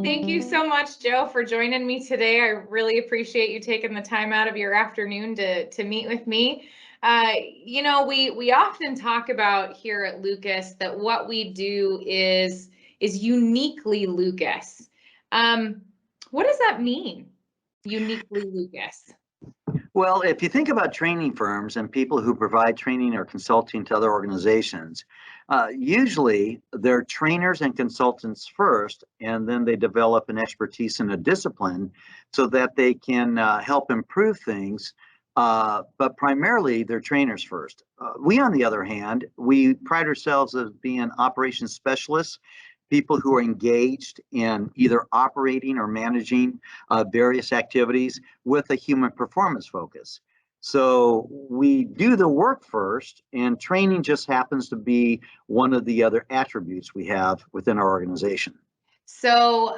Thank you so much, Joe, for joining me today. I really appreciate you taking the time out of your afternoon to meet with me. We often talk about here at Lucas that what we do is uniquely Lucas. What does that mean, uniquely Lucas? Well, if you think about training firms and people who provide training or consulting to other organizations, usually they're trainers and consultants first, and then they develop an expertise in a discipline so that they can help improve things. But primarily, they're trainers first. We, on the other hand, we pride ourselves as being operations specialists, people who are engaged in either operating or managing various activities with a human performance focus. So we do the work first, and training just happens to be one of the other attributes we have within our organization. So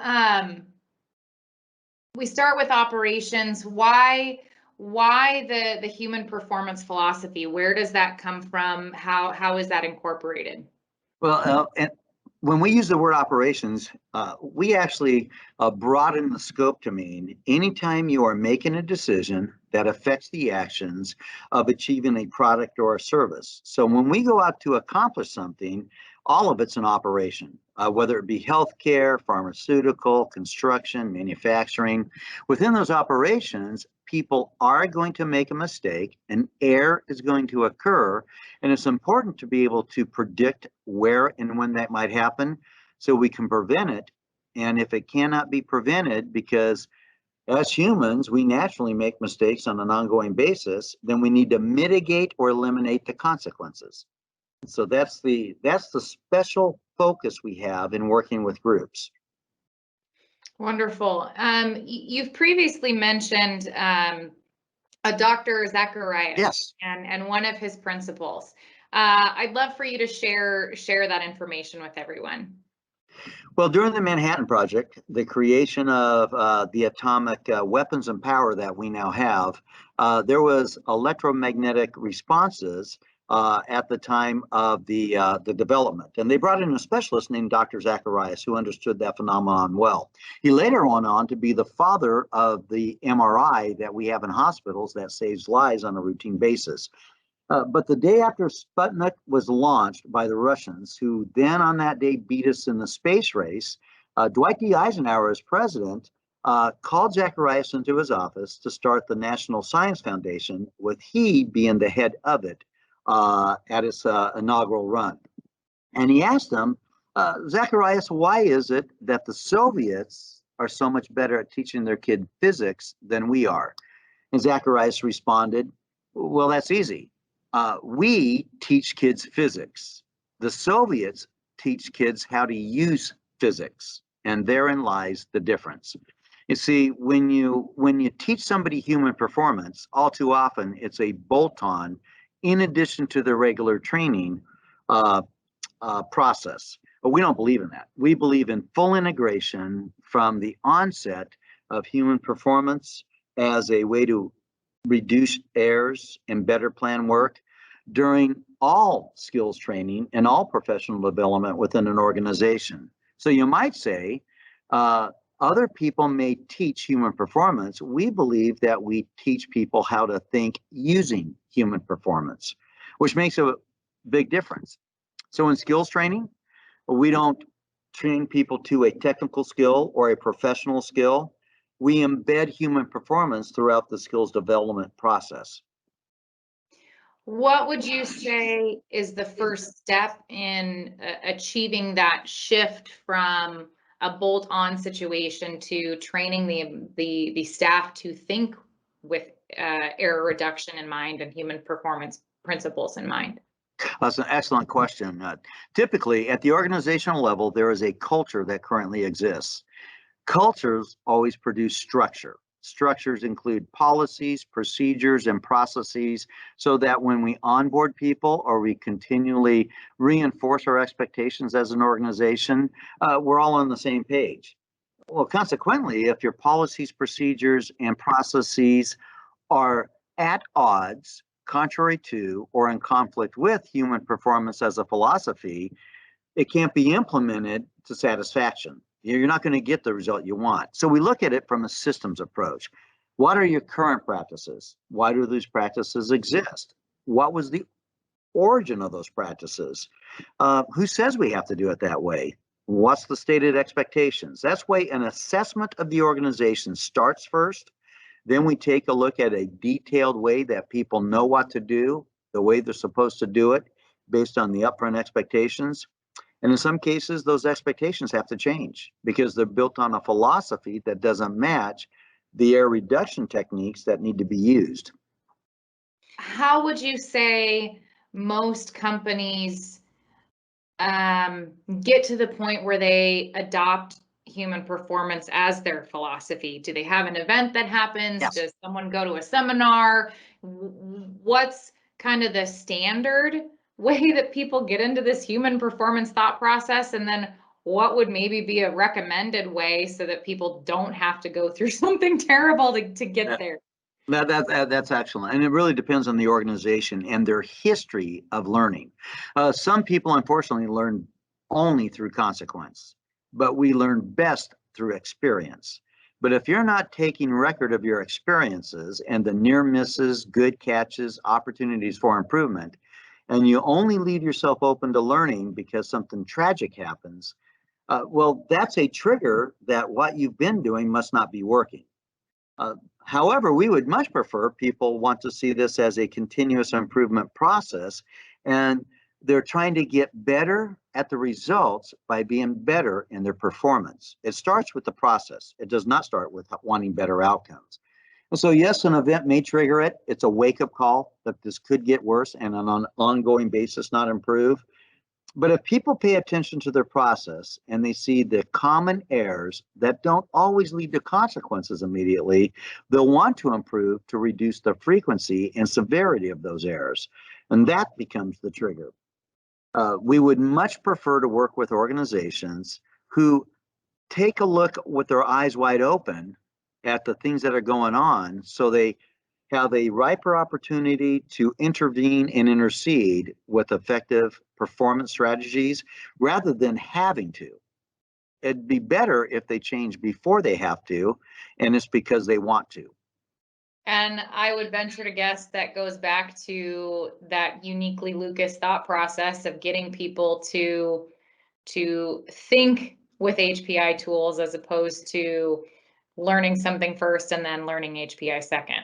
we start with operations. Why the human performance philosophy? Where does that come from? How is that incorporated? Well, and when we use the word operations, we actually broaden the scope to mean anytime you are making a decision that affects the actions of achieving a product or a service. So when we go out to accomplish something, all of it's an operation, whether it be healthcare, pharmaceutical, construction, manufacturing. Within those operations, people are going to make a mistake, an error is going to occur, and it's important to be able to predict where and when that might happen so we can prevent it. And if it cannot be prevented, because as humans, we naturally make mistakes on an ongoing basis, then we need to mitigate or eliminate the consequences. So that's the special focus we have in working with groups. Wonderful. You've previously mentioned a Dr. Zacharias, yes, and one of his principles. I'd love for you to share that information with everyone. Well, during the Manhattan Project, the creation of the atomic weapons and power that we now have, there was electromagnetic responses at the time of the development. And they brought in a specialist named Dr. Zacharias who understood that phenomenon well. He later went on to be the father of the MRI that we have in hospitals that saves lives on a routine basis. But the day after Sputnik was launched by the Russians, who then on that day beat us in the space race, Dwight D. Eisenhower, as president, called Zacharias into his office to start the National Science Foundation, with he being the head of it at its inaugural run. And he asked him, Zacharias, why is it that the Soviets are so much better at teaching their kid physics than we are? And Zacharias responded, well, that's easy. We teach kids physics. The Soviets teach kids how to use physics, and therein lies the difference. You see, when you teach somebody human performance, all too often it's a bolt-on in addition to the regular training process. But we don't believe in that. We believe in full integration from the onset of human performance as a way to reduce errors and better plan work during all skills training and all professional development within an organization. So you might say, other people may teach human performance. We believe that we teach people how to think using human performance, which makes a big difference. So in skills training, we don't train people to a technical skill or a professional skill. We embed human performance throughout the skills development process. What would you say is the first step in achieving that shift from a bolt-on situation to training the staff to think with error reduction in mind and human performance principles in mind? That's an excellent question. Typically, at the organizational level, there is a culture that currently exists. Cultures always produce structure. Structures include policies, procedures, and processes so that when we onboard people or we continually reinforce our expectations as an organization, we're all on the same page. Well, consequently, if your policies, procedures, and processes are at odds, contrary to, or in conflict with human performance as a philosophy, it can't be implemented to satisfaction. You're not going to get the result you want. So we look at it from a systems approach. What are your current practices? Why do these practices exist? What was the origin of those practices? Who says we have to do it that way? What's the stated expectations? That's why an assessment of the organization starts first. Then we take a look at a detailed way that people know what to do, the way they're supposed to do it, based on the upfront expectations. And in some cases, those expectations have to change because they're built on a philosophy that doesn't match the error reduction techniques that need to be used. How would you say most companies get to the point where they adopt human performance as their philosophy? Do they have an event that happens? Yes. Does someone go to a seminar? What's kind of the standard way that people get into this human performance thought process? And then what would maybe be a recommended way so that people don't have to go through something terrible to get there? That's excellent. And it really depends on the organization and their history of learning. Some people, unfortunately, learn only through consequence, but we learn best through experience. But if you're not taking record of your experiences and the near misses, good catches, opportunities for improvement, and you only leave yourself open to learning because something tragic happens, well, that's a trigger that what you've been doing must not be working. However, we would much prefer people want to see this as a continuous improvement process, and they're trying to get better at the results by being better in their performance. It starts with the process. It does not start with wanting better outcomes. And so, yes, an event may trigger it. It's a wake-up call that this could get worse and on an ongoing basis not improve. But if people pay attention to their process and they see the common errors that don't always lead to consequences immediately, they'll want to improve to reduce the frequency and severity of those errors. And that becomes the trigger. We would much prefer to work with organizations who take a look with their eyes wide open at the things that are going on so they have a riper opportunity to intervene and intercede with effective performance strategies rather than having to. It'd be better if they change before they have to, and it's because they want to. And I would venture to guess that goes back to that uniquely Lucas thought process of getting people to think with HPI tools as opposed to learning something first and then learning HPI second.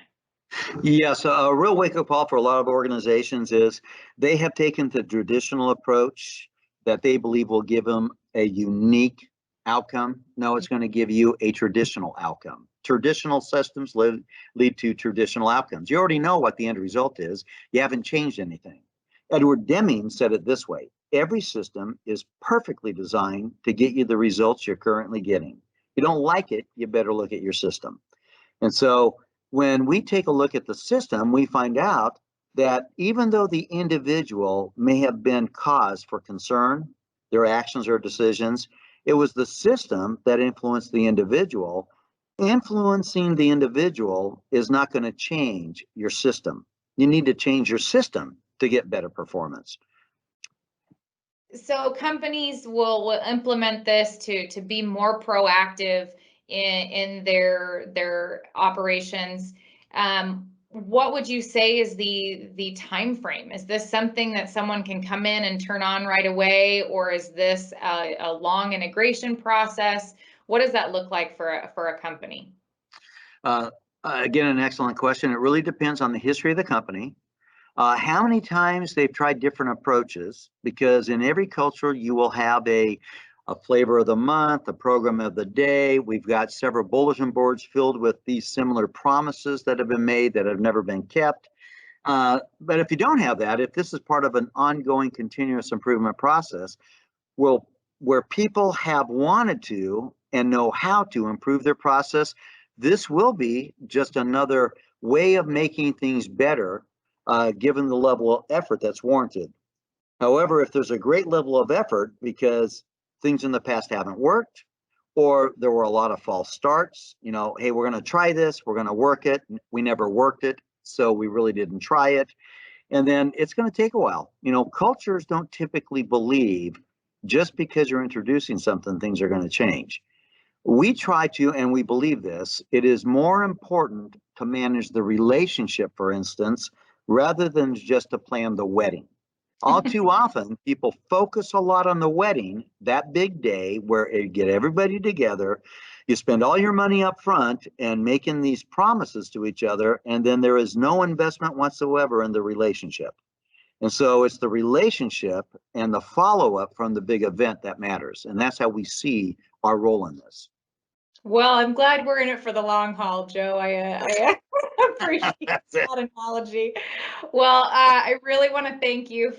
Yes, a real wake-up call for a lot of organizations is they have taken the traditional approach that they believe will give them a unique outcome. No, it's going to give you a traditional outcome. Traditional systems lead to traditional outcomes. You already know what the end result is. You haven't changed anything. Edward Deming said it this way: every system is perfectly designed to get you the results you're currently getting. If you don't like it, you better look at your system. And so when we take a look at the system, we find out that even though the individual may have been cause for concern, their actions or decisions, it was the system that influenced the individual. Influencing the individual is not going to change your system. You need to change your system to get better performance. So companies will implement this to be more proactive in their operations. What would you say is the time frame? Is this something that someone can come in and turn on right away, or is this a long integration process? What does that look like for a company? Again, an excellent question. It really depends on the history of the company. How many times they've tried different approaches, because in every culture you will have a flavor of the month, a program of the day. We've got several bulletin boards filled with these similar promises that have been made that have never been kept. But if you don't have that, if this is part of an ongoing continuous improvement process, well, where people have wanted to and know how to improve their process, this will be just another way of making things better, given the level of effort that's warranted. However, if there's a great level of effort because things in the past haven't worked, or there were a lot of false starts, hey, we're going to try this, we're going to work it, we never worked it, so we really didn't try it. And then it's going to take a while. Cultures don't typically believe just because you're introducing something, things are going to change. We try to, and we believe this, it is more important to manage the relationship, for instance, rather than just to plan the wedding. All too often, people focus a lot on the wedding, that big day where you get everybody together. You spend all your money up front and making these promises to each other, and then there is no investment whatsoever in the relationship. And so it's the relationship and the follow-up from the big event that matters. And that's how we see our role in this. Well, I'm glad we're in it for the long haul, Joe. I appreciate that analogy. Well, I really want to thank you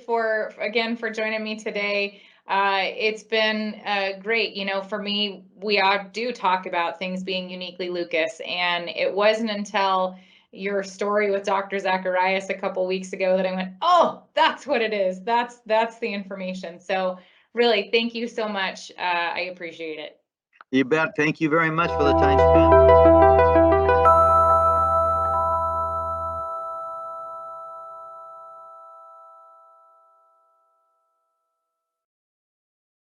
again for joining me today. It's been great. You know, for me, we all do talk about things being uniquely Lucas, and it wasn't until your story with Dr. Zacharias a couple weeks ago that I went, oh, that's what it is. That's the information. So really, thank you so much. I appreciate it. You bet. Thank you very much for the time spent.